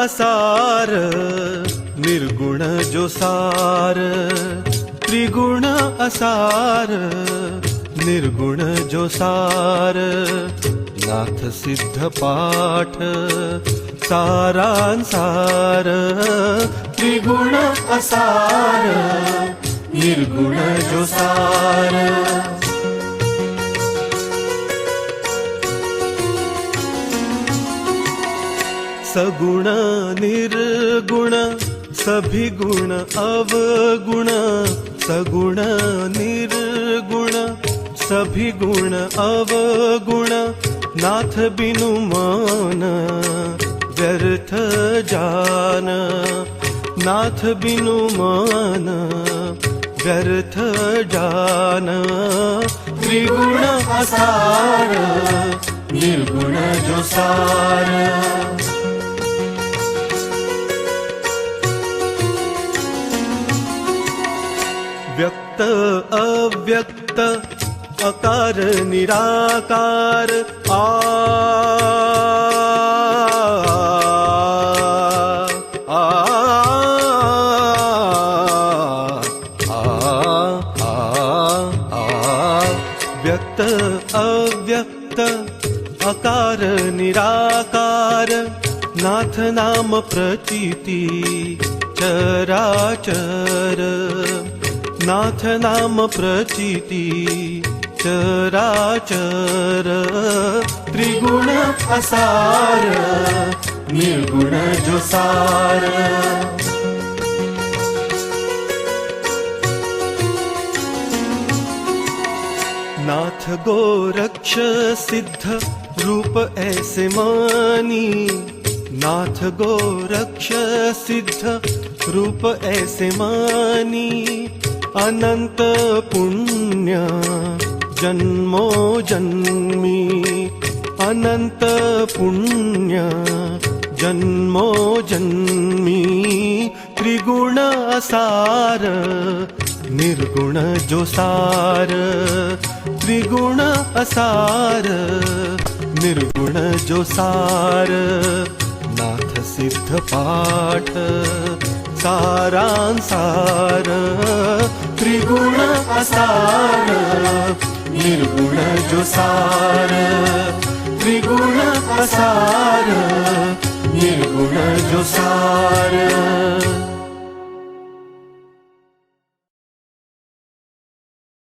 असार निर्गुण जो सार, त्रिगुण असार निर्गुण जो सार, नाथ सिद्ध पाठ सारांसार, त्रिगुण असार निर्गुण जो सार। सगुण निर्गुण सभिगुण अवगुण, सगुण निर्गुण सभिगुण अवगुण, नाथ बिनु मान व्यर्थ जान, नाथ बिनु मान व्यर्थ जान, त्रिगुण असार निर्गुण जो सार। व्यक्त अव्यक्त अकार निराकार, आ आ व्यक्त अव्यक्त अकार निराकार, नाथ नाम प्रतीति चराचर, नाथ नाम प्रतीति चराचर, त्रिगुण असार निर्गुण जो सार। नाथ गोरक्ष सिद्ध रूप ऐसे मानी, नाथ गोरक्ष सिद्ध रूप ऐसे मानी, अनंत पुण्य जन्मो जन्मी, अनंत पुण्य जन्मो जन्मी, त्रिगुण असार निर्गुण जो सार, त्रिगुण असार निर्गुण जो सार, नाथ सिद्ध पाठ सारांसार, त्रिगुण असार निर्गुण जो सार, त्रिगुण असार निर्गुण जो सार।